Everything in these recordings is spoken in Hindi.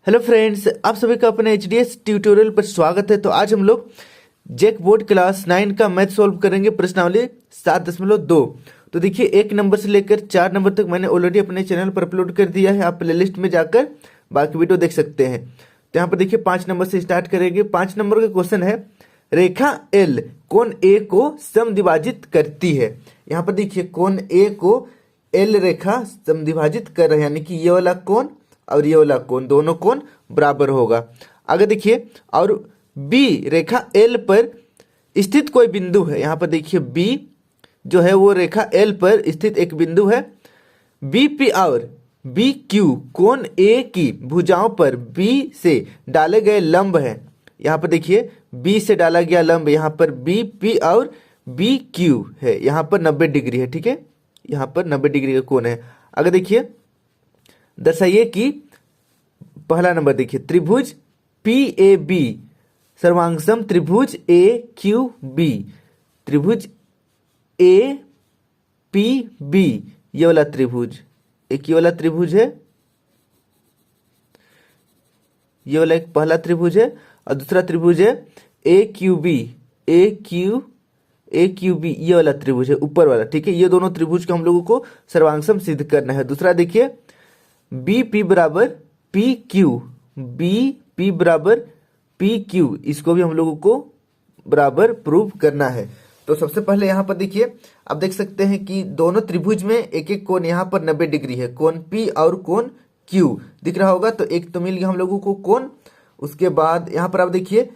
हेलो फ्रेंड्स, आप सभी का अपने एचडीएस ट्यूटोरियल पर स्वागत है। तो आज हम लोग जेक बोर्ड क्लास 9 का मैथ सॉल्व करेंगे प्रश्नावली 7.2। तो देखिए, 1 नंबर से लेकर 4 नंबर तक मैंने ऑलरेडी अपने चैनल पर अपलोड कर दिया है। आप प्लेलिस्ट में जाकर बाकी वीडियो देख सकते हैं। तो यहाँ पर देखिए 5 नंबर से स्टार्ट करेंगे। 5 नंबर का क्वेश्चन है, रेखा एल कोण ए को समद्विभाजित करती है। यहाँ पर देखिए कोण ए को एल रेखा समद्विभाजित कर रहे हैं, यानी कि ये वाला कोण और ये वाला कोण, दोनों कोण बराबर होगा। आगे देखिए, और बी रेखा एल पर स्थित कोई बिंदु है। यहाँ पर देखिए बी जो है वो रेखा एल पर स्थित एक बिंदु है। बी पी और बी क्यू कोण ए की भुजाओं पर बी से डाले गए लंब है। यहाँ पर देखिए बी से डाला गया लंब, यहाँ पर बी पी और बी क्यू है, यहाँ पर 90 डिग्री है। ठीक है, यहाँ पर 90 डिग्री का कोण है। आगे देखिए, दर्शाइए कि पहला नंबर देखिए, त्रिभुज पी ए बी सर्वांगसम त्रिभुज ए क्यू बी। त्रिभुज ए पी बी ये वाला त्रिभुज, एक ये वाला त्रिभुज है, ये वाला एक पहला त्रिभुज है, और दूसरा त्रिभुज है ए क्यू बी, ए क्यू बी ये वाला त्रिभुज है ऊपर वाला। ठीक है, ये दोनों त्रिभुज को हम लोगों को सर्वांगसम सिद्ध करना है। दूसरा देखिए, बी पी बराबर पी क्यू, बी पी बराबर पी क्यू, इसको भी हम लोगों को बराबर प्रूव करना है। तो सबसे पहले यहाँ पर देखिए, आप देख सकते हैं कि दोनों त्रिभुज में एक एक कोण यहाँ पर 90 डिग्री है, कोण पी और कोण क्यू दिख रहा होगा। तो एक तो मिल गया हम लोगों को कोण। उसके बाद यहाँ पर आप देखिए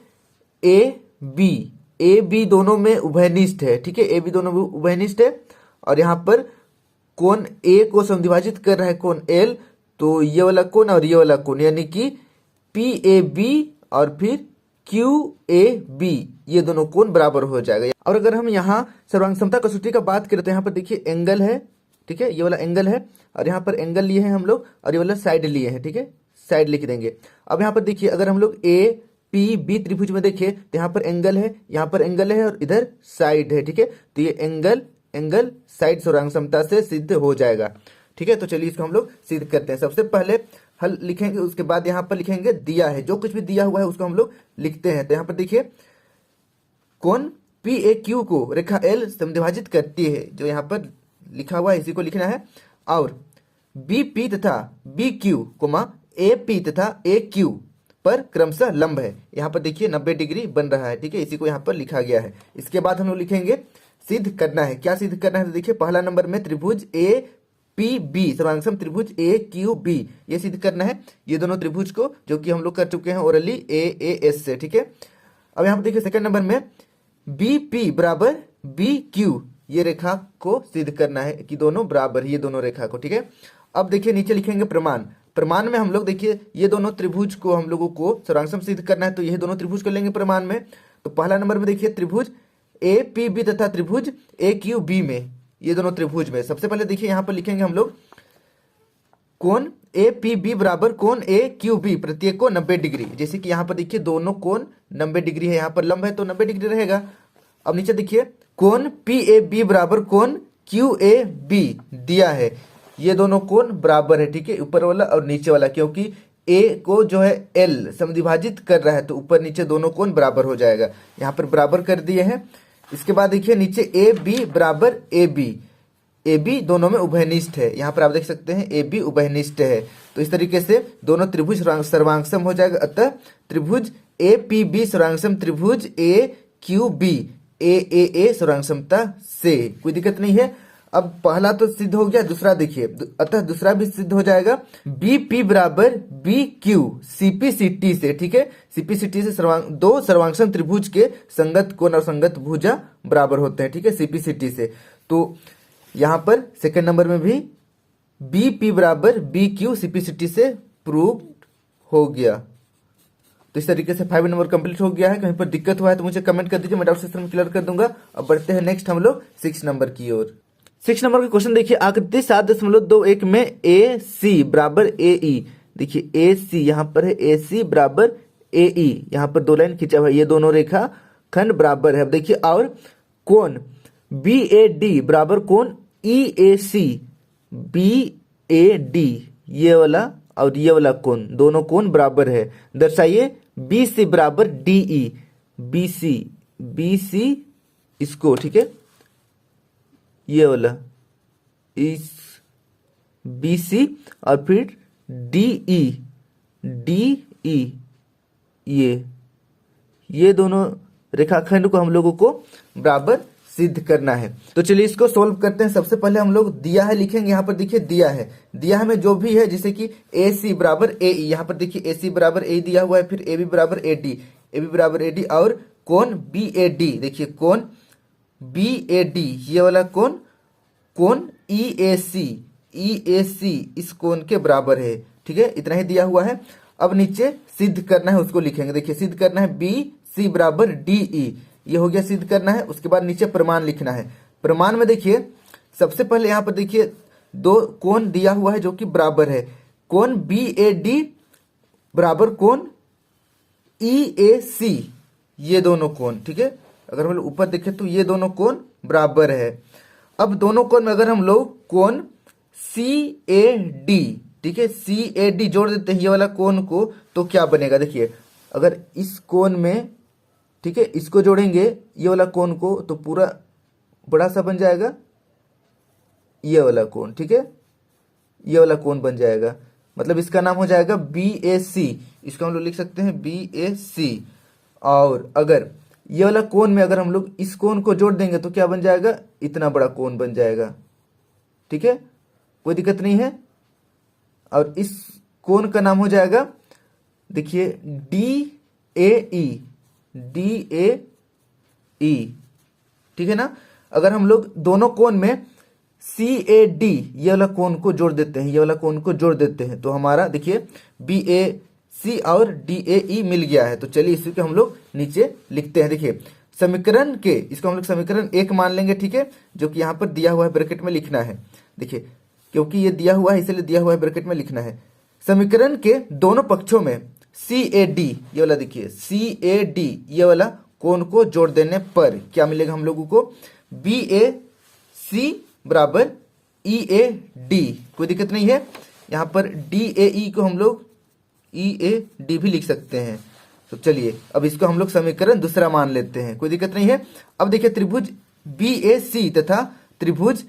ए बी दोनों में उभयनिष्ठ है। ठीक है, ए बी दोनों में उभयनिष्ठ है, और यहाँ पर कोण ए को समद्विभाजित कर रहा है कोण एल। तो ये वाला कोण और ये वाला कोण, यानी कि पी ए बी और फिर क्यू ए बी, ये दोनों कोण बराबर हो जाएगा। और अगर हम यहाँ सर्वांग समता कसौटी का बात करें तो यहाँ पर देखिए एंगल है। ठीक है, ये वाला एंगल है, और यहाँ पर एंगल लिए हैं हम लोग, और ये वाला साइड लिए हैं। ठीक है, साइड लिख देंगे। अब यहाँ पर देखिए, अगर हम लोग ए पी बी त्रिभुज में देखें तो यहाँ पर एंगल है, यहाँ पर एंगल है, और इधर साइड है। ठीक है, तो ये एंगल साइड सर्वांग समता से सिद्ध हो जाएगा। ठीक है, तो चलिए इसको हम लोग सिद्ध करते हैं। सबसे पहले हल लिखेंगे, उसके बाद यहाँ पर लिखेंगे दिया है, जो कुछ भी दिया हुआ है उसको हम लोग लिखते हैं। तो यहाँ पर देखिए, कोण पी ए क्यू को रेखा एल समद्विभाजित करती है, जो यहाँ पर लिखा हुआ है इसी को लिखना है। और बी पी तथा B Q comma A P तथा ए क्यू पर क्रमशः लंब है। यहाँ पर देखिए 90 डिग्री बन रहा है। ठीक है, इसी को यहाँ पर लिखा गया है। इसके बाद हम लोग लिखेंगे सिद्ध करना है। क्या सिद्ध करना है? तो देखिए पहला नंबर में त्रिभुज ए पी बी सर्वांगसम त्रिभुज ए क्यू बी, ये सिद्ध करना है ये दोनों त्रिभुज को, जो कि हम लोग कर चुके हैं ओरली ए एस से। ठीक है, अब यहाँ पर देखिए सेकंड नंबर में बी पी बराबर बी क्यू, ये रेखा को सिद्ध करना है कि दोनों बराबर, ये दोनों रेखा को। ठीक है, अब देखिए नीचे लिखेंगे प्रमाण। प्रमाण में हम लोग देखिए ये दोनों त्रिभुज को हम लोगों को सर्वांगसम सिद्ध करना है, तो ये दोनों त्रिभुज को लेंगे प्रमाण में। तो पहला नंबर में देखिए त्रिभुज ए पी बी तथा त्रिभुज ए क्यू बी में, ये दोनों त्रिभुज में सबसे पहले देखिए यहाँ पर लिखेंगे हम लोग कोण ए पी बी बराबर कोण ए क्यू बी, प्रत्येक को 90 डिग्री। जैसे कि यहाँ पर देखिए दोनों कोण 90 डिग्री है, यहाँ पर लंब है तो 90 डिग्री रहेगा। अब नीचे देखिए कोण पी ए बी बराबर कोण क्यू ए बी दिया है, ये दोनों कोण बराबर है। ठीक है, ऊपर वाला और नीचे वाला, क्योंकि ए को जो है एल समद्विभाजित कर रहा है तो ऊपर नीचे दोनों कोण बराबर हो जाएगा। यहाँ पर बराबर कर दिए हैं। इसके बाद देखिए नीचे ए बी बराबर ए बी दोनों में उभयनिष्ठ है, यहाँ पर आप देख सकते हैं ए बी उभयनिष्ठ है। तो इस तरीके से दोनों त्रिभुज सर्वांगसम हो जाएगा। अतः त्रिभुज ए पी बी सर्वांगसम त्रिभुज ए क्यू बी ए सर्वांगसमता से, कोई दिक्कत नहीं है। अब पहला तो सिद्ध हो गया, दूसरा देखिए, अतः दूसरा भी सिद्ध हो जाएगा बी पी बराबर बी क्यू सीपीसीटी से। ठीक है, सीपीसीटी से दो सर्वांगसम त्रिभुज के संगत कोण और संगत भुजा बराबर होते हैं। ठीक है, सीपीसीटी से। तो यहाँ पर सेकंड नंबर में भी बी पी बराबर बी क्यू सीपीसीटी से प्रूव हो गया। तो इस तरीके से 5 नंबर कंप्लीट हो गया है। कहीं पर दिक्कत हुआ है तो मुझे कमेंट कर दीजिए, मैं डाउट सेक्शन में क्लियर कर दूंगा। अब बढ़ते हैं नेक्स्ट हम लोग 6 नंबर की ओर। 6 नंबर का क्वेश्चन देखिए, आकृति 7.21 में ए सी बराबर ए ई। देखिए ए सी यहाँ पर है, ए सी बराबर ए ई, यहाँ पर 2 लाइन खींचा हुआ है, ये दोनों रेखा खंड बराबर है। अब देखिए, और कोण बी ए डी बराबर कोण ई ए सी बी ए डी, ये वाला और ये वाला कोण, दोनों कोण बराबर है। दर्शाइए बी सी बराबर डी ई, बी सी इसको, ठीक है, ये वाला इस बी सी और फिर डी ई ये दोनों रेखाखंड को हम लोगों को बराबर सिद्ध करना है। तो चलिए इसको सोल्व करते हैं। सबसे पहले हम लोग दिया है लिखेंगे। यहाँ पर देखिए दिया है में जो भी है, जैसे कि ए सी बराबर ए ई, यहाँ पर देखिए ए सी बराबर ए दिया हुआ है, फिर ए बी बराबर ए डी, और कोण बी ए डी, देखिए कोण बी ए डी, ये वाला कोण ई ए सी इस कोण के बराबर है, ठीक है, इतना ही दिया हुआ है। अब नीचे सिद्ध करना है, उसको लिखेंगे। देखिए सिद्ध करना है बी सी बराबर डी ई, ये हो गया सिद्ध करना है। उसके बाद नीचे प्रमाण लिखना है। प्रमाण में देखिए सबसे पहले यहाँ पर देखिए दो कोण दिया हुआ है जो कि बराबर है। कोण बी ए डी बराबर कोण ई ए सी, ये दोनों कोण, ठीक है, अगर हम लोग ऊपर देखें तो ये दोनों कोण बराबर है। अब दोनों कोण में अगर हम लोग कोण सी ए डी, ठीक है, सी ए डी जोड़ देते हैं ये वाला कोण को, तो क्या बनेगा? देखिए अगर इस कोण में, ठीक है, इसको जोड़ेंगे ये वाला कोण को, तो पूरा बड़ा सा बन जाएगा ये वाला कोण, ठीक है, ये वाला कोण बन जाएगा। मतलब इसका नाम हो जाएगा बी ए सी, इसको हम लोग लिख सकते हैं बी ए सी। और अगर ये वाला कोण में अगर हम लोग इस कोण को जोड़ देंगे तो क्या बन जाएगा? इतना बड़ा कोण बन जाएगा, ठीक है, कोई दिक्कत नहीं है। और इस कोण का नाम हो जाएगा, देखिए डी ए ई, ठीक है ना। अगर हम लोग दोनों कोण में सी ए डी ये वाला कोण को जोड़ देते हैं, ये वाला कोण को जोड़ देते हैं, तो हमारा देखिए बी ए सी और डी ए ई मिल गया है। तो चलिए इसी को हम लोग नीचे लिखते हैं। देखिए समीकरण के, इसको हम लोग समीकरण 1 मान लेंगे, ठीक है, जो कि यहाँ पर दिया हुआ है, ब्रैकेट में लिखना है। देखिए क्योंकि ये दिया हुआ है इसलिए दिया हुआ है, ब्रैकेट में लिखना है। समीकरण के दोनों पक्षों में सी ए डी, ये वाला देखिए सी ए डी ये वाला कोण को जोड़ देने पर क्या मिलेगा हम लोगों को? बी ए सी बराबर ई ए डी, कोई दिक्कत नहीं है। यहाँ पर डी ए ई को हम लोग ई ए डी भी लिख सकते हैं। तो चलिए अब इसको हम लोग समीकरण दूसरा मान लेते हैं, कोई दिक्कत नहीं है। अब देखिए त्रिभुज बी ए सी तथा त्रिभुज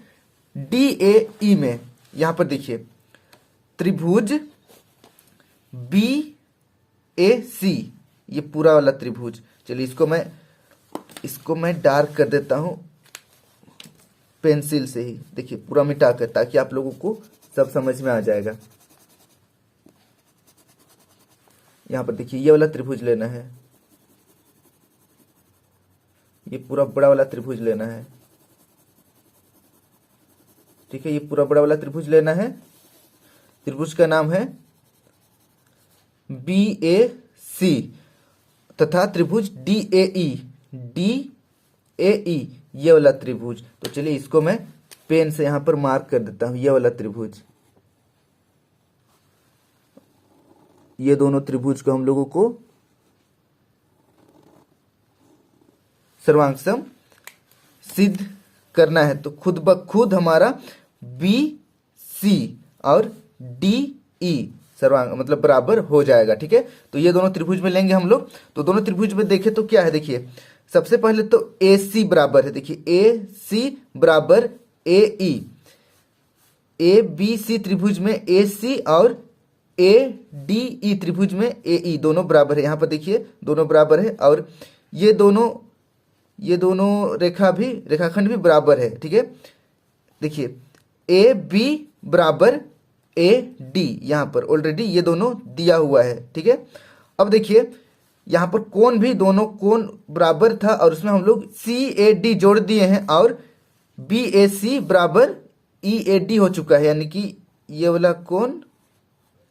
डी ए ई में, यहाँ पर देखिए त्रिभुज बी ए सी, ये पूरा वाला त्रिभुज, चलिए इसको मैं डार्क कर देता हूं पेंसिल से ही, देखिए पूरा मिटा कर, ताकि आप लोगों को सब समझ में आ जाएगा। यहां पर देखिए ये वाला त्रिभुज लेना है, ये पूरा बड़ा वाला त्रिभुज लेना है, ठीक है, ये पूरा बड़ा वाला त्रिभुज लेना है। त्रिभुज का नाम है बी ए सी तथा त्रिभुज डी ए ई ये वाला त्रिभुज। तो चलिए इसको मैं पेन से यहां पर मार्क कर देता हूं, ये वाला त्रिभुज, ये दोनों त्रिभुज को हम लोगों को सर्वांगसम सिद्ध करना है। तो खुद ब खुद हमारा बी सी और डी ई सर्वांग मतलब बराबर हो जाएगा, ठीक है। तो ये दोनों त्रिभुज में लेंगे हम लोग। तो दोनों त्रिभुज में देखें तो क्या है, देखिए सबसे पहले तो ए सी बराबर है, देखिए ए सी बराबर ए ई, ए बी सी त्रिभुज में ए सी और ए डी ई त्रिभुज में ए ई दोनों बराबर है। यहाँ पर देखिए दोनों बराबर है, और ये दोनों रेखाखंड भी बराबर है, ठीक है। देखिए ए बी बराबर ए डी, यहाँ पर ऑलरेडी ये दोनों दिया हुआ है, ठीक है। अब देखिए यहाँ पर कोण भी, दोनों कोण बराबर था और उसमें हम लोग सी ए डी जोड़ दिए हैं, और बी ए सी बराबर ई ए डी हो चुका है, यानी कि ये वाला कोण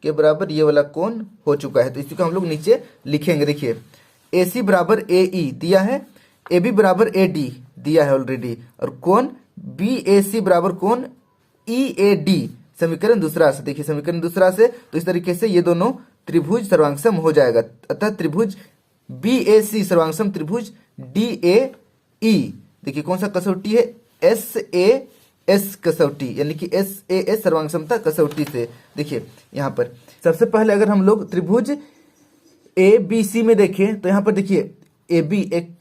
के बराबर ये वाला कोण हो चुका है। तो इसी को हम लोग नीचे लिखेंगे। देखिए ए सी बराबर ए ई दिया है, ए बी बराबर ए डी दिया है ऑलरेडी, और कोण बी ए सी बराबर कोण ई ए डी समीकरण दूसरा से, देखिए समीकरण दूसरा से, तो इस तरीके से ये दोनों त्रिभुज सर्वांगसम हो जाएगा। अतः त्रिभुज बी ए सी सर्वांगसम त्रिभुज डी ए ई, देखिए कौन सा कसौटी है? एस ए एस कसौटी, यानी कि एस ए एस सर्वांगसमता कसौटी से। देखिए यहाँ पर सबसे पहले अगर हम लोग त्रिभुज ए बी सी में देखें तो यहाँ पर देखिए ए बी एक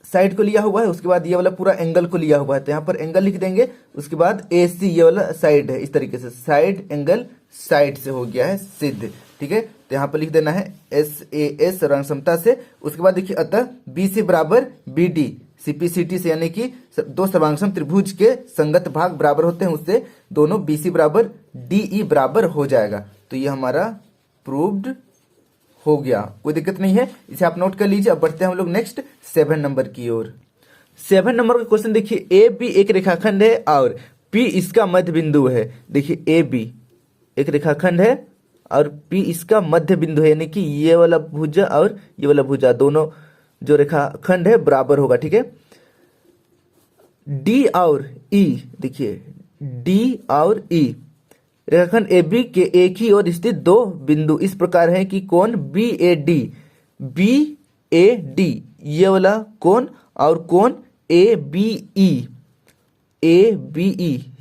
साइड को लिया हुआ है, उसके बाद ये वाला पूरा एंगल को लिया हुआ है, तो यहाँ पर एंगल लिख देंगे। उसके बाद ए सी ये वाला साइड है, इस तरीके से साइड एंगल साइड से हो गया है सिद्ध, ठीक है। तो यहाँ पर लिख देना है एस ए एस सर्वांग समता से। उसके बाद देखिए अतः बी सी बराबर बी डी सीपीसीटी से, यानी कि दो सर्वांगसम त्रिभुज के संगत भाग बराबर होते हैं, उससे दोनों बी सी बराबर डी ई बराबर हो जाएगा। तो ये हमारा प्रूव्ड हो गया, कोई दिक्कत नहीं है, इसे आप नोट कर लीजिए। अब बढ़ते हैं हम लोग नेक्स्ट 7 नंबर की ओर। 7 नंबर का क्वेश्चन देखिए, ए बी एक रेखाखंड है और पी इसका मध्य बिंदु है। देखिए ए बी एक रेखाखंड है और पी इसका मध्य बिंदु है, यानी कि ये वाला भुजा और ये वाला भुजा दोनों जो रेखाखंड है बराबर होगा, ठीक है। डी और ई, देखिए डी और ई रेखाखंड ए बी के एक ही ओर स्थित दो बिंदु इस प्रकार हैं कि कोण बी ए डी ये वाला कोण और कोण ए बी ई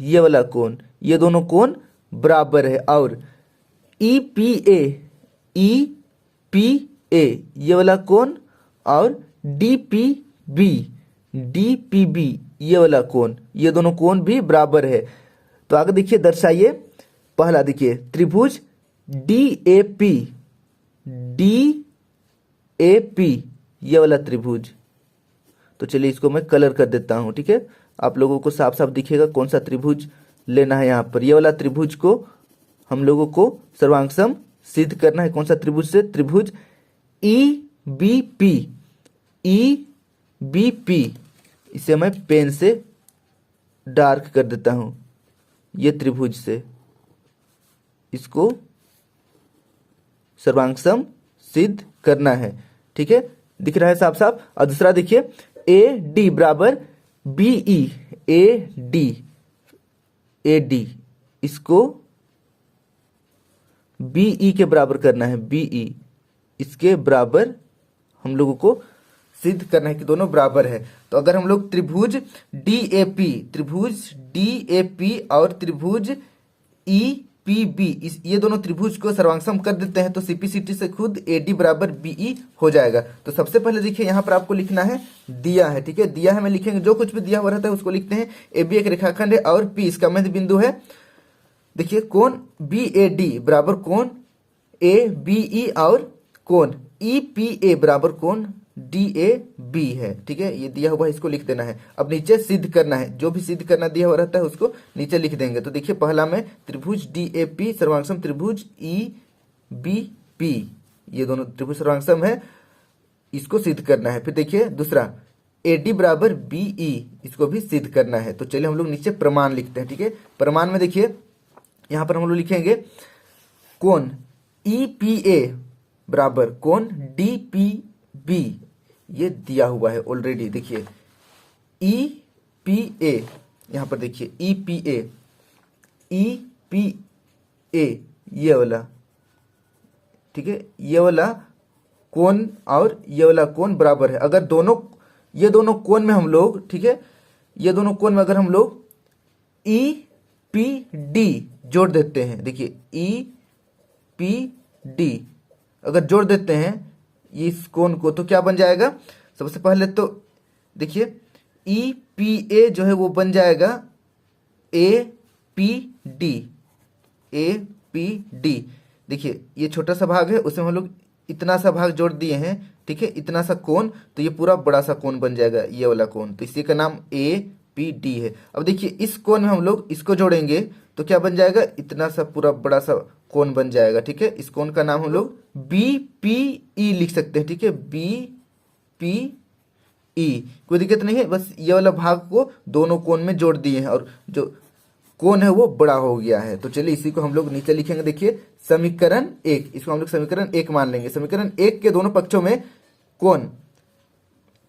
ये वाला कोण, ये दोनों कोण बराबर है। और ई पी ए ये वाला कोण और डी पी बी ये वाला कोण, ये दोनों कोण भी बराबर है। तो आगे देखिए दर्शाइए। पहला देखिए त्रिभुज डी ए पी ये वाला त्रिभुज, तो चलिए इसको मैं कलर कर देता हूं, ठीक है। आप लोगों को साफ साफ दिखेगा कौन सा त्रिभुज लेना है। यहाँ पर ये वाला त्रिभुज को हम लोगों को सर्वांगसम सिद्ध करना है। कौन सा त्रिभुज से? त्रिभुज ई बी पी, इसे मैं पेन से डार्क कर देता हूं। ये त्रिभुज से इसको सर्वांगसम सिद्ध करना है, ठीक है, दिख रहा है साफ साफ। और दूसरा देखिए ए डी बराबर बी ई, ए डी इसको बी ई के बराबर करना है, बी ई इसके बराबर हम लोगों को सिद्ध करना है कि दोनों बराबर है। तो अगर हम लोग त्रिभुज डी ए पी और त्रिभुज ई पी बी ये दोनों त्रिभुज को सर्वांगसम कर देते हैं तो सीपीसीटी से खुद ए डी बराबर बीई हो जाएगा। तो सबसे पहले देखिए यहाँ पर आपको लिखना है दिया है, ठीक है, दिया है मैं लिखेंगे, जो कुछ भी दिया हुआ रहता है उसको लिखते हैं। ए बी एक रेखाखंड है और पी इसका मध्य बिंदु है। देखिए कोण बी ए डी बराबर कोण ए बी ई और कोण ई पी ए बराबर कोण डी ए बी है, ठीक है, ये दिया हुआ है, इसको लिख देना है। अब नीचे सिद्ध करना है, जो भी सिद्ध करना दिया हुआ रहता है उसको नीचे लिख देंगे। तो देखिए पहला में त्रिभुज डी ए पी सर्वांगसम त्रिभुज ई बी पी, ये दोनों त्रिभुज सर्वांगसम है, इसको सिद्ध करना है। फिर देखिए दूसरा ए डी बराबर बी ई, इसको भी सिद्ध करना है। तो चलिए हम लोग नीचे प्रमाण लिखते हैं, ठीक है। प्रमाण में देखिए यहाँ पर हम लोग लिखेंगे कोण ई पी ए बराबर कोण डी पी बी, ये दिया हुआ है ऑलरेडी। देखिए ई पी ए, यहां पर देखिए ई पी ए ये वाला, ठीक है, ये वाला कोण और ये वाला कोण बराबर है। अगर दोनों ये दोनों कोण में हम लोग, ठीक है, ये दोनों कोण में अगर हम लोग ई पी डी जोड़ देते हैं, देखिए ई पी डी अगर जोड़ देते हैं इस कोण को तो क्या बन जाएगा? सबसे पहले तो देखिए ई पी ए जो है वो बन जाएगा ए पी डी। देखिए ये छोटा सा भाग है, उसमें हम लोग इतना सा भाग जोड़ दिए हैं, ठीक है, इतना सा कोण, तो ये पूरा बड़ा सा कोण बन जाएगा, ये वाला कोण, तो इसी का नाम ए पी डी है। अब देखिए इस कोण में हम लोग इसको जोड़ेंगे तो क्या बन जाएगा? इतना सा पूरा बड़ा सा कोण बन जाएगा, ठीक है। इस कोण का नाम हम लोग बी पी ई लिख सकते हैं, ठीक है, बी पी ई, कोई दिक्कत नहीं है। बस ये वाला भाग को दोनों कोण में जोड़ दिए हैं और जो कोण है वो बड़ा हो गया है। तो चलिए इसी को हम लोग नीचे लिखेंगे। देखिए समीकरण 1, इसको हम लोग समीकरण 1 मान लेंगे। समीकरण 1 के दोनों पक्षों में कोण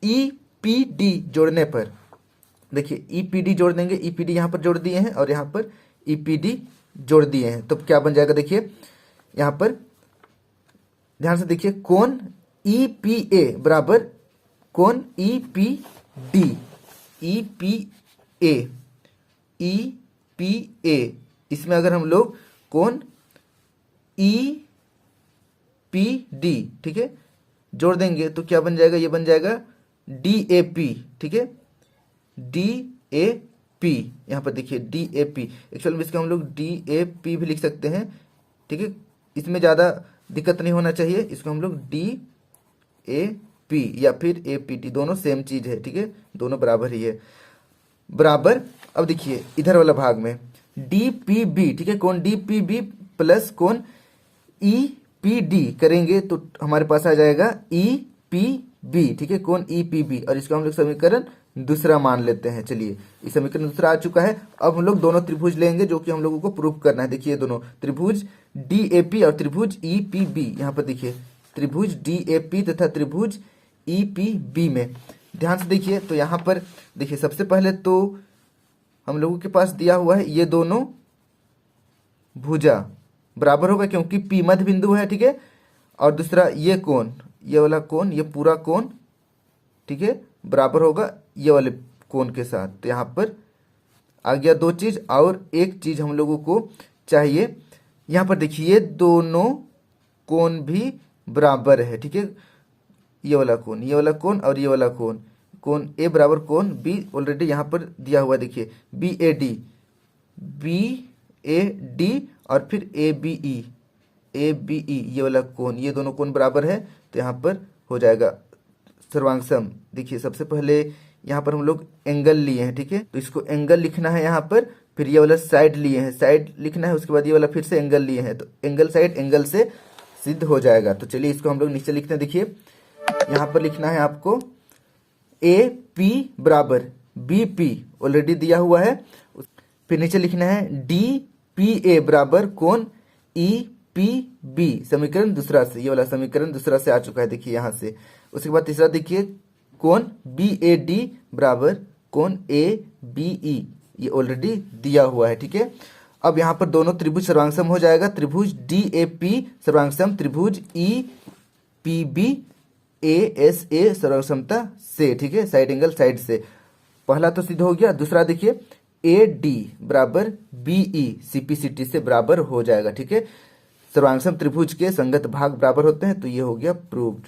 ई पी डी जोड़ने पर, देखिए ई पी डी जोड़ देंगे, ई पी डी यहाँ पर जोड़ दिए हैं और यहाँ पर ई पी डी जोड़ दिए हैं, तो क्या बन जाएगा? देखिए यहाँ पर ध्यान से देखिए कोण ई पी ए बराबर कोण E P D, E P A इसमें अगर हम लोग कोण ई पी डी, ठीक है, जोड़ देंगे तो क्या बन जाएगा, ये बन जाएगा डी ए पी, ठीक है, डी ए पी। यहाँ पर देखिए डी ए पी, एक्चुअल में इसका हम लोग डी ए पी भी लिख सकते हैं, ठीक है, इसमें ज़्यादा दिक्कत नहीं होना चाहिए। इसको हम लोग डी ए पी या फिर ए पी टी, दोनों सेम चीज़ है, ठीक है, दोनों बराबर ही है, बराबर। अब देखिए इधर वाला भाग में डी पी बी, ठीक है, कौन डी पी बी प्लस कौन ई पी डी करेंगे तो हमारे पास आ जाएगा ई पी बी, ठीक है, कौन ई पी बी, और इसको हम लोग समीकरण दूसरा मान लेते हैं। चलिए ये समीकरण दूसरा आ चुका है। अब हम लोग दोनों त्रिभुज लेंगे जो कि हम लोगों को प्रूफ करना है। देखिए दोनों त्रिभुज डी ए पी और त्रिभुज ई पी बी, यहाँ पर देखिए त्रिभुज डी ए पी तथा त्रिभुज ई पी बी में ध्यान से देखिए। तो यहाँ पर देखिए सबसे पहले तो हम लोगों के पास दिया हुआ है ये दोनों भुजा बराबर होगा क्योंकि पी मध्य बिंदु है, ठीक है, और दूसरा ये कोण, ये वाला कोण, ये पूरा कोण, ठीक है, बराबर होगा ये वाले कोण के साथ। तो यहाँ पर आ गया दो चीज, और एक चीज हम लोगों को चाहिए, यहाँ पर देखिए ये दोनों कोण भी बराबर है, ठीक है, ये वाला कोण, ये वाला कोण और ये वाला कोण, कोण ए बराबर कोण बी ऑलरेडी यहाँ पर दिया हुआ है। देखिए B A D, B A D और फिर A B E, A B E, ये वाला कोण, ये दोनों कोण बराबर है। तो यहाँ पर हो जाएगा सर्वांग। देखिए सबसे पहले यहाँ पर हम लोग एंगल लिए हैं, ठीक है, तो इसको एंगल लिखना है यहाँ पर, फिर ये वाला साइड लिए हैं, साइड लिखना है, उसके बाद ये वाला फिर से एंगल लिए हैं, तो एंगल साइड एंगल से सिद्ध हो जाएगा। तो चलिए इसको हम लोग नीचे लिखते हैं। देखिए यहाँ पर लिखना है आपको ए पी बराबर बी पी ऑलरेडी दिया हुआ है, फिर नीचे लिखना है डी पी ए बराबर कोण ई पी बी, समीकरण दूसरा से, ये वाला समीकरण दूसरा से आ चुका है देखिए यहाँ से। उसके बाद तीसरा देखिए कोण बी ए डी बराबर कोण ए बी ई, ये ऑलरेडी दिया हुआ है, ठीक है। अब यहाँ पर दोनों त्रिभुज सर्वांगसम हो जाएगा, त्रिभुज डी ए पी सर्वांगसम त्रिभुज E P B A S A सर्वांगसमता से, ठीक है, साइड एंगल साइड से। पहला तो सिद्ध हो गया। दूसरा देखिए ए डी बराबर B E C P C T से बराबर हो जाएगा, ठीक है, सर्वांगसम त्रिभुज के संगत भाग बराबर होते हैं, तो ये हो गया प्रूव्ड।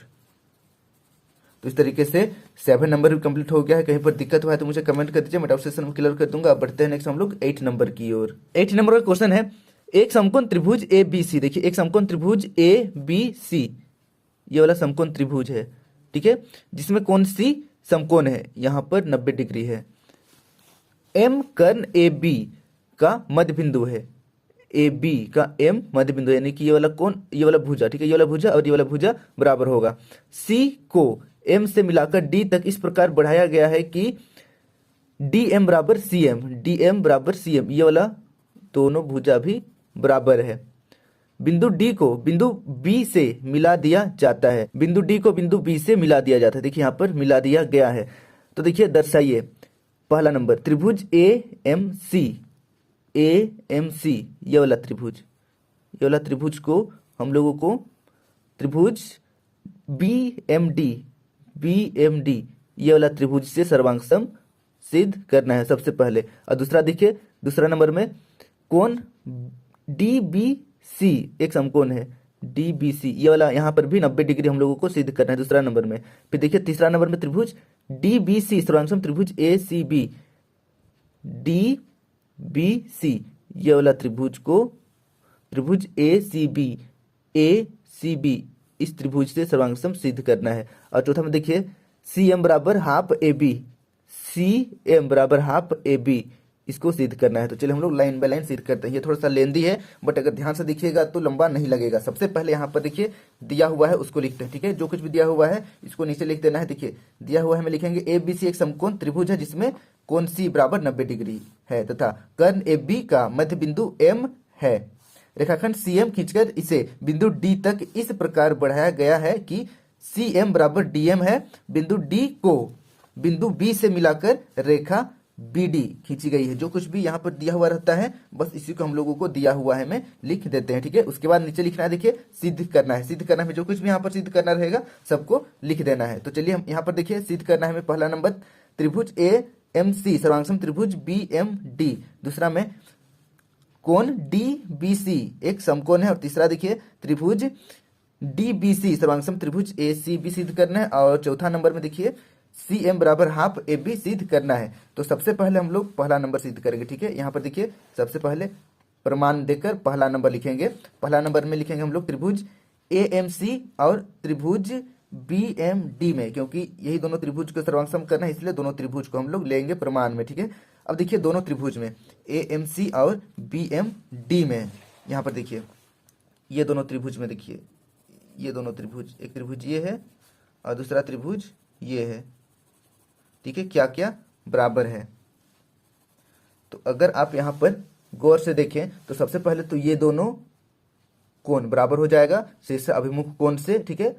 तो इस तरीके से 7 नंबर भी कंप्लीट हो गया है। कहीं पर दिक्कत हुआ है तो मुझे कमेंट कर दीजिए, मैं डाउट सेशन में क्लियर कर दूंगा। अब बढ़ते हैं नेक्स्ट हम लोग 8 नंबर की ओर। 8 नंबर का क्वेश्चन है, एक समकोण त्रिभुज ए बी सी, देखिए एक समकोण त्रिभुज ए बी सी, ये वाला समकोण त्रिभुज है, ठीक है, जिसमें कौन सी समकोण है, यहाँ पर 90 डिग्री है। एम कर्ण ए बी का मध्य बिंदु है, ए बी का एम मध्य बिंदु, यानी कि ये वाला कोण, ये वाला भुजा, ठीक है, ये वाला भुजा और ये वाला भुजा बराबर होगा। सी को एम से मिलाकर डी तक इस प्रकार बढ़ाया गया है कि डी एम बराबर सी एम, डी एम बराबर सी एम, ये वाला दोनों भुजा भी बराबर है। बिंदु डी को बिंदु बी से मिला दिया जाता है, बिंदु डी को बिंदु बी से मिला दिया जाता है, देखिए यहाँ पर मिला दिया गया है। तो देखिए दर्शाइए, पहला नंबर त्रिभुज A M C, A M C, ये वाला त्रिभुज, ये वाला त्रिभुज को हम लोगों को त्रिभुज B M D, B M D, ये वाला त्रिभुज से सर्वांगसम सिद्ध करना है सबसे पहले। और दूसरा देखिए, दूसरा नंबर में कोण डी बी सी, एक समकोण है डी बी सी, ये वाला यहाँ पर भी 90 डिग्री हम लोगों को सिद्ध करना है दूसरा नंबर में। फिर देखिए तीसरा नंबर में त्रिभुज डी बी सी सर्वांगसम त्रिभुज A C B, D B C, ये वाला त्रिभुज को त्रिभुज ए सी बी, इस त्रिभुज से सर्वांगसम सिद्ध करना है। और चौथा में देखिए सी एम बराबर half A B, C M बराबर हाफ ए बी, इसको सिद्ध करना है। तो चलिए हम लोग लाइन बाय लाइन सिद्ध करते हैं। ये थोड़ा सा लेंदी है, बट अगर ध्यान से देखिएगा तो लंबा नहीं लगेगा। सबसे पहले यहाँ पर देखिए दिया हुआ है उसको लिखते हैं, ठीक है, जो कुछ भी दिया हुआ है इसको नीचे लिख देना है। देखिए दिया हुआ है, हमें लिखेंगे ए बी सी एक समकोण त्रिभुज है जिसमें कोण सी बराबर 90 डिग्री है तथा कर्ण ए बी का मध्य बिंदु एम है। रेखाखंड सी एम खींचकर इसे बिंदु डी तक इस प्रकार बढ़ाया गया है कि सी एम बराबर डी एम है। बिंदु डी को बिंदु बी से मिलाकर रेखा बी डी खींची गई है। जो कुछ भी यहाँ पर दिया हुआ रहता है बस इसी को हम लोगों को दिया हुआ है में लिख देते हैं, ठीक है। उसके बाद नीचे लिखना है, देखिए सिद्ध करना है। सिद्ध करना है, जो कुछ भी यहाँ पर सिद्ध करना रहेगा सबको लिख देना है। तो चलिए हम यहाँ पर देखिए सिद्ध करना है हमें पहला नंबर त्रिभुज ए एम सी सर्वांगसम त्रिभुज बी एम डी, दूसरा में कोण डी बी सी एक समकोण है, और तीसरा देखिए त्रिभुज डी बी सी सर्वांगसम त्रिभुज ए सी बी सिद्ध करना है, और चौथा नंबर में देखिए सी एम बराबर हाफ ए बी सिद्ध करना है। तो सबसे पहले हम लोग पहला नंबर सिद्ध करेंगे, ठीक है। यहाँ पर देखिए सबसे पहले प्रमाण देकर पहला नंबर लिखेंगे। पहला नंबर में लिखेंगे हम लोग त्रिभुज ए एम सी और त्रिभुज बी एम डी में, क्योंकि यही दोनों त्रिभुज को सर्वांगसम करना है, इसलिए दोनों त्रिभुज को हम लोग लेंगे प्रमाण में, ठीक है। अब देखिए दोनों त्रिभुज में ए एम सी और बी एम डी में, यहाँ पर देखिए ये दोनों त्रिभुज में, देखिए ये दोनों त्रिभुज, एक त्रिभुज ये है और दूसरा त्रिभुज ये है, ठीक है। क्या क्या बराबर है, तो अगर आप यहाँ पर गौर से देखें तो सबसे पहले तो ये दोनों कोण बराबर हो जाएगा शीर्ष अभिमुख कोण से, ठीक है,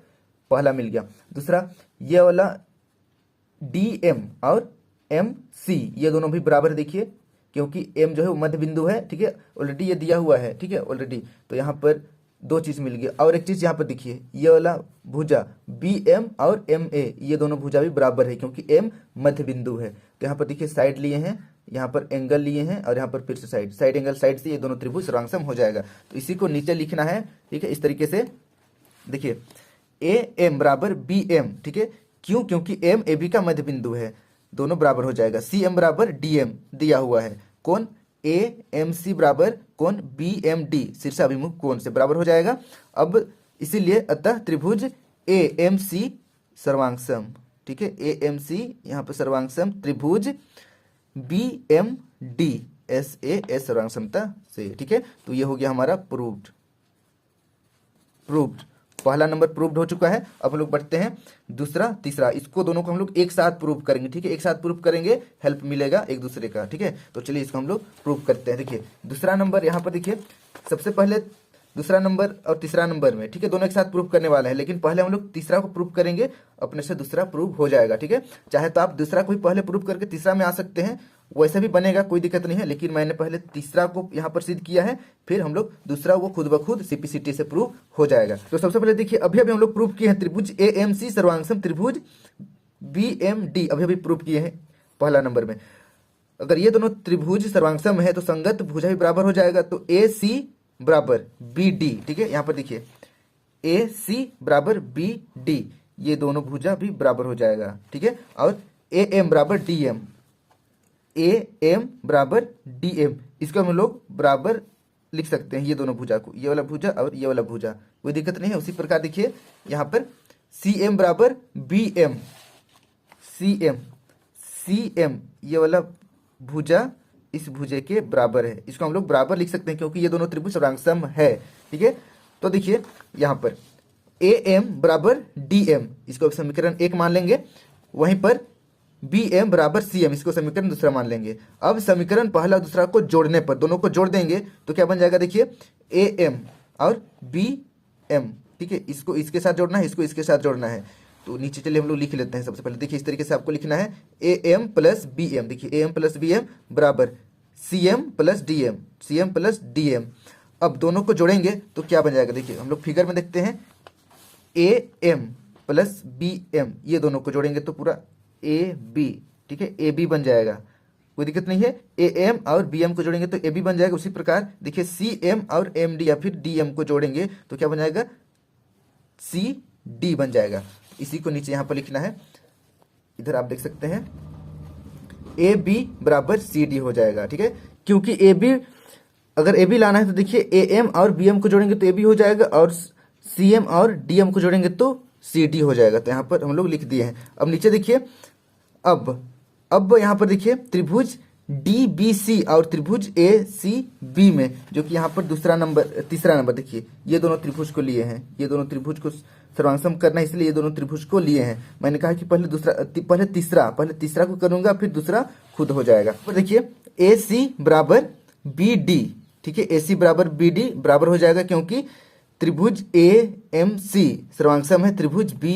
पहला मिल गया। दूसरा ये वाला डी एम और एम सी ये दोनों भी बराबर है, देखिए क्योंकि एम जो है वो मध्य बिंदु है, ठीक है, ऑलरेडी ये दिया हुआ है, ठीक है ऑलरेडी। तो यहाँ पर दो चीज मिल गई, और एक चीज यहाँ पर देखिए ये वाला भुजा बी एम और एम ए ये दोनों भुजा भी बराबर है, क्योंकि एम मध्य बिंदु है। तो यहाँ पर देखिए साइड लिए हैं, यहाँ पर एंगल लिए हैं, और यहाँ पर फिर से साइड एंगल साइड से ये दोनों त्रिभुज सर्वांगसम हो जाएगा। तो इसी को नीचे लिखना है, ठीक है, इस तरीके से देखिए ए एम बराबर बी एम, ठीक है, क्यों, क्योंकि एम ए बी का मध्य बिंदु है, दोनों बराबर हो जाएगा। सी एम बराबर डी एम दिया हुआ है, कौन ए एम सी बराबर कौन बी एम डी शीर्षाभिमुख कोण से बराबर हो जाएगा। अब इसीलिए अतः त्रिभुज ए एम सी सर्वांगसम, ठीक है, ए एम सी यहाँ पर सर्वांगसम त्रिभुज B M D S A S सर्वांगसमता से, ठीक है। तो ये हो गया हमारा प्रूव्ड, पहला नंबर प्रूव्ड हो चुका है। अब हम लोग बढ़ते हैं दूसरा तीसरा, इसको दोनों को हम लोग एक साथ प्रूव करेंगे, ठीक है, एक साथ प्रूव करेंगे, हेल्प मिलेगा एक दूसरे का, ठीक है। तो चलिए इसको हम लोग प्रूव करते हैं। देखिए दूसरा नंबर यहाँ पर देखिए, सबसे पहले दूसरा नंबर और तीसरा नंबर में, ठीक है, दोनों एक साथ प्रूव करने वाले हैं, लेकिन पहले हम लोग तीसरा को प्रूव करेंगे, अपने से दूसरा प्रूव हो जाएगा, ठीक है। चाहे तो आप दूसरा को भी पहले प्रूव करके तीसरा में आ सकते हैं, वैसे भी बनेगा, कोई दिक्कत नहीं है, लेकिन मैंने पहले तीसरा को यहाँ पर सिद्ध किया है, फिर हम लोग दूसरा वो खुद ब खुद सीपीसीटी से प्रूव हो जाएगा। तो सबसे पहले देखिए अभी हम लोग प्रूव किए हैं त्रिभुज ए एम सी सर्वांगसम त्रिभुज बी एम डी, अभी प्रूव किए हैं पहला नंबर में। अगर ये दोनों त्रिभुज सर्वांगसम है तो संगत भुजा भी बराबर हो जाएगा, तो ए सी बराबर बी डी, ठीक है, यहाँ पर देखिए ए सी बराबर बी डी, ये दोनों भुजा भी बराबर हो जाएगा, ठीक है। और ए एम बराबर डी एम, ए एम बराबर डी एम, इसको हम लोग बराबर लिख सकते हैं, ये दोनों भुजा को, ये वाला भुजा और ये वाला भुजा, कोई दिक्कत नहीं है। उसी प्रकार देखिए यहाँ पर सी एम बराबर बी एम, सी एम ये वाला भुजा इस भुजे के बराबर है, इसको हम लोग बराबर लिख सकते हैं क्योंकि ये दोनों त्रिभुज सर्वांगसम है, ठीक है। तो देखिए यहाँ पर ए एम बराबर डी एम, इसको समीकरण एक मान लेंगे, वहीं पर बी एम बराबर सी एम, इसको समीकरण दूसरा मान लेंगे। अब समीकरण पहला दूसरा को जोड़ने पर, दोनों को जोड़ देंगे तो क्या बन जाएगा, देखिए ए एम और बी एम, ठीक है, इसको इसके साथ जोड़ना है, इसको इसके साथ जोड़ना है। तो नीचे चलिए हम लोग लिख लेते हैं। सबसे पहले देखिए इस तरीके से आपको लिखना है A M plus B M, देखिए A M plus B M बराबर C M plus D M, C M plus D M. अब दोनों को जोड़ेंगे तो क्या बन जाएगा, देखिए हम लोग फिगर में देखते हैं, A M plus B M, ये दोनों को जोड़ेंगे तो पूरा ए बी, ठीक है, ए बी बन जाएगा, कोई दिक्कत नहीं है। ए एम और बी एम को जोड़ेंगे तो ए बी बन जाएगा। उसी प्रकार देखिए सी एम और एम डी या फिर डी एम को जोड़ेंगे तो क्या बन जाएगा, सी डी बन जाएगा। इसी को नीचे यहाँ पर लिखना है, इधर आप देख सकते हैं ए बी बराबर सी डी हो जाएगा, ठीक है, क्योंकि ए बी, अगर ए बी लाना है तो देखिए ए एम और बी एम को जोड़ेंगे तो ए बी हो जाएगा, और सी एम और डी एम को जोड़ेंगे तो सी डी हो जाएगा। तो यहाँ पर हम लोग लिख दिए हैं। अब नीचे देखिए, अब यहाँ पर देखिए त्रिभुज डी बी सी और त्रिभुज ए सी बी में, जो कि यहाँ पर तीसरा नंबर देखिए, ये दोनों त्रिभुज को लिए हैं, ये दोनों त्रिभुज को सर्वांगसम करना है, इसलिए ये दोनों त्रिभुज को लिए हैं। मैंने कहा कि पहले तीसरा को करूंगा, फिर दूसरा खुद हो जाएगा। तो देखिए ए सी बराबर बी डी, ठीक है, ए सी बराबर बी डी बराबर हो जाएगा, क्योंकि त्रिभुज ए एम सी सर्वांगसम है त्रिभुज बी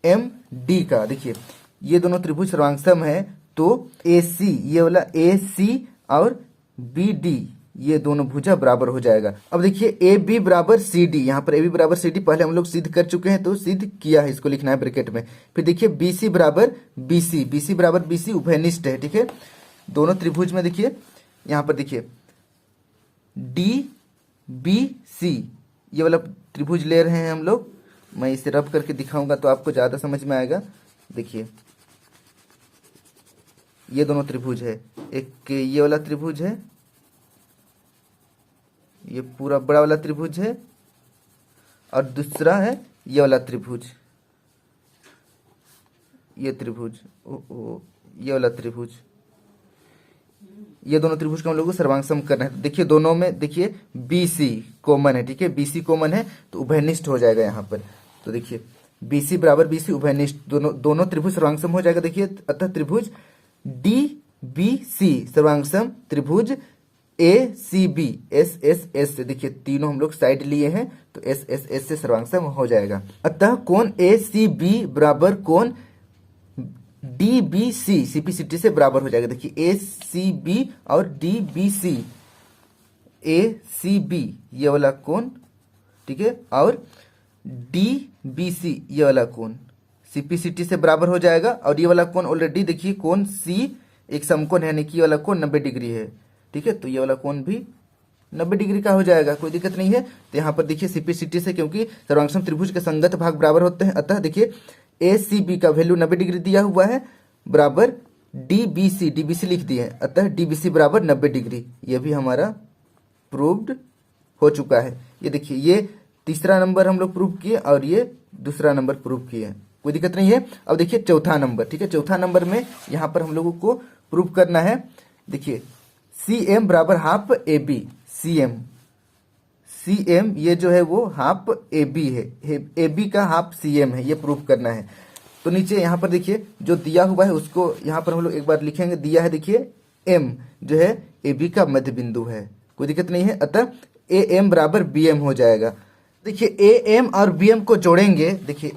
एम डी का। देखिए ये दोनों त्रिभुज सर्वांगसम है, तो ए सी, ये वाला ए सी और बी डी, ये दोनों भुजा बराबर हो जाएगा। अब देखिए ए बी बराबर सी डी, यहाँ पर ए बी बराबर सी डी पहले हम लोग सिद्ध कर चुके हैं, तो सिद्ध किया है, इसको लिखना है ब्रैकेट में। फिर देखिए बी सी बराबर बी सी, बी सी बराबर बी सी उभयनिष्ठ है, ठीक है, दोनों त्रिभुज में देखिए यहाँ पर देखिए डी बी सी, ये वाला त्रिभुज ले रहे हैं हम लोग। मैं इसे रब करके दिखाऊंगा तो आपको ज़्यादा समझ में आएगा। देखिए ये दोनों त्रिभुज है, एक ये वाला त्रिभुज है, ये पूरा बड़ा वाला त्रिभुज है, और दूसरा है ये वाला त्रिभुज, ये त्रिभुज, ये वाला त्रिभुज। ये दोनों त्रिभुज को हम लोग को सर्वांग करना है। तो देखिए दोनों में देखिए BC कॉमन है, ठीक है, BC कॉमन है तो उभयनिष्ठ हो जाएगा यहाँ पर। तो देखिए BC बराबर BC उभयनिष्ठ, दोनों त्रिभुज सर्वांग हो जाएगा। देखिए अतः त्रिभुज DBC सर्वांग त्रिभुज ACB SSS से, देखिए तीनों हम लोग साइड लिए हैं तो SSS से सर्वांग हो जाएगा। अतः कोण ACB बराबर कोण DBC CPCT से बराबर हो जाएगा। देखिए ACB और DBC, ACB ये वाला कोण, ठीक है, और DBC ये वाला कोण CPCT से बराबर हो जाएगा। और ये वाला कोण ऑलरेडी देखिए कोण C एक समकोण है, यानी कि ये वाला कोण 90 डिग्री है, ठीक है, तो ये वाला कोण भी 90 डिग्री का हो जाएगा, कोई दिक्कत नहीं है। तो यहाँ पर देखिए CPCT से, क्योंकि सर्वांग त्रिभुज के संगत भाग बराबर होते हैं, अतः देखिए ACB का वैल्यू 90 डिग्री दिया हुआ है बराबर DBC लिख दिए हैं, अतः DBC बराबर 90 डिग्री। ये भी हमारा प्रूव्ड हो चुका है। ये देखिए ये तीसरा नंबर हम लोग प्रूव किए और ये दूसरा नंबर प्रूव किए हैं, कोई दिक्कत नहीं है। अब देखिए चौथा नंबर, ठीक है, चौथा नंबर में यहाँ पर हम लोगों को प्रूव करना है। देखिए CM बराबर हाफ AB, CM ये जो है वो हाफ AB है, AB का हाफ CM है, ये प्रूव करना है। तो नीचे यहाँ पर देखिए जो दिया हुआ है उसको यहाँ पर हम लोग एक बार लिखेंगे। दिया है देखिए M जो है AB का मध्य बिंदु है, कोई दिक्कत नहीं है, अतः AM बराबर BM हो जाएगा। देखिए AM और BM को जोड़ेंगे, देखिए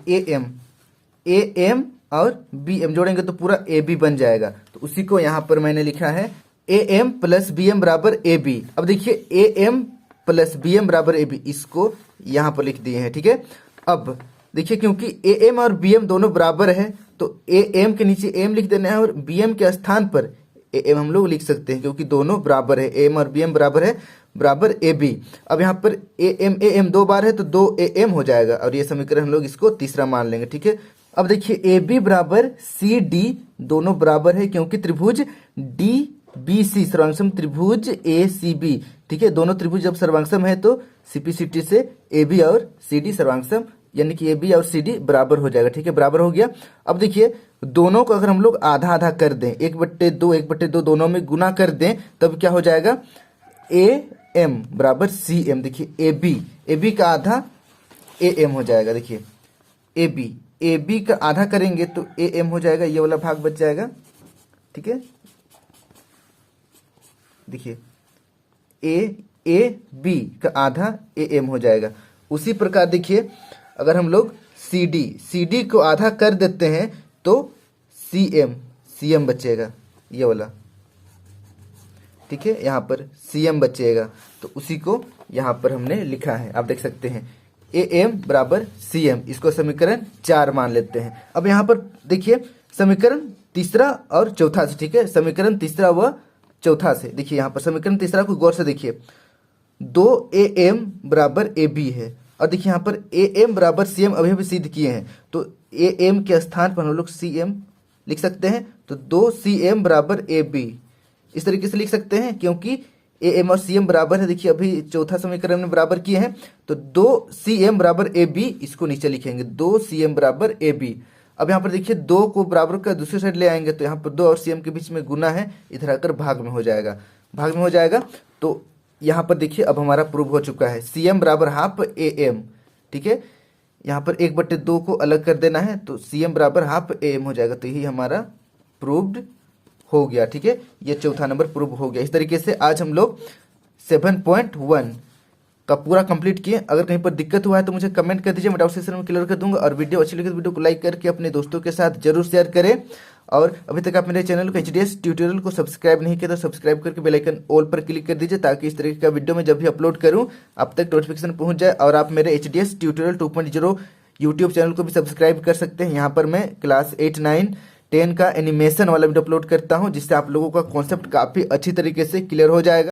AM और BM जोड़ेंगे तो पूरा AB बन जाएगा। तो उसी को यहाँ पर मैंने लिखा है AM प्लस BM बराबर AB। अब देखिए AM प्लस BM बराबर AB, इसको यहाँ पर लिख दिए हैं, ठीक है। अब देखिए क्योंकि AM और BM दोनों बराबर है तो AM के नीचे AM लिख देना है और BM के स्थान पर AM हम लोग लिख सकते हैं, क्योंकि दोनों बराबर है, AM और BM बराबर है, बराबर AB। अब यहाँ पर AM दो बार है तो 2 AM हो जाएगा और ये समीकरण हम लोग इसको तीसरा मान लेंगे, ठीक है। अब देखिए AB बराबर CD दोनों बराबर है, क्योंकि त्रिभुज DBC सर्वांग त्रिभुज ACB, ठीक है, दोनों त्रिभुज जब सर्वांग है तो CPCT से AB और CD सर्वांग, यानी कि AB और CD बराबर हो जाएगा, ठीक है, बराबर हो गया। अब देखिए दोनों को अगर हम लोग आधा आधा कर दें, 1/2 दोनों में गुना कर दें, तब क्या हो जाएगा AM बराबर CM। देखिए AB का आधा AM हो जाएगा। देखिए AB का आधा करेंगे तो AM हो जाएगा, ये वाला भाग बच जाएगा, ठीक है। देखिए AB का आधा AM हो जाएगा। उसी प्रकार देखिए अगर हम लोग CD को आधा कर देते हैं तो CM बचेगा, ये वाला, ठीक है, यहाँ पर CM बचेगा। तो उसी को यहाँ पर हमने लिखा है, आप देख सकते हैं AM बराबर CM, इसको समीकरण 4 मान लेते हैं। अब यहाँ पर देखिए समीकरण तीसरा और चौथा से, ठीक है, समीकरण तीसरा व चौथा से, देखिए यहाँ पर समीकरण तीसरा को गौर से देखिए, 2AM बराबर AB है और देखिए यहाँ पर AM बराबर CM अभी सिद्ध किए हैं, तो AM के स्थान पर हम लोग CM लिख सकते हैं। तो 2CM बराबर AB इस तरीके से लिख सकते हैं, क्योंकि AM और CM बराबर है। देखिए अभी चौथा समीकरण में बराबर किए हैं, तो 2CM बराबर AB, इसको नीचे लिखेंगे 2CM बराबर AB। अब यहाँ पर देखिए 2 को बराबर का दूसरी साइड ले आएंगे तो यहाँ पर 2 और CM के बीच में गुना है, इधर आकर भाग में हो जाएगा, तो यहाँ पर देखिए अब हमारा प्रूव हो चुका है CM बराबर हाफ AM, ठीक है। यहाँ पर 1/2 को अलग कर देना है तो CM बराबर हाफ AM हो जाएगा, तो यही हमारा प्रूव्ड हो गया, ठीक है। ये चौथा नंबर प्रूव हो गया। इस तरीके से आज हम लोग 7.1 का पूरा कंप्लीट किए। अगर कहीं पर दिक्कत हुआ है तो मुझे कमेंट कर दीजिए, मैं डाउट सेक्शन में क्लियर कर दूंगा। और वीडियो अच्छी लगे तो वीडियो को लाइक करके अपने दोस्तों के साथ जरूर शेयर करें। और अभी तक आप मेरे चैनल को HDS ट्यूटोरियल को सब्सक्राइब नहीं किया तो सब्सक्राइब करके बेल आइकन ऑल पर क्लिक कर दीजिए, ताकि इस तरीके का वीडियो में जब भी अपलोड करूं आप तक नोटिफिकेशन पहुंच जाए। और आप मेरे HDS ट्यूटोरियल 2.0 यूट्यूब चैनल को भी सब्सक्राइब कर सकते हैं। यहाँ पर मैं क्लास 8, 9, 10 का एनिमेशन वाला वीडियो अपलोड करता हूँ, जिससे आप लोगों का कॉन्सेप्ट काफ़ी अच्छी तरीके से क्लियर हो जाएगा।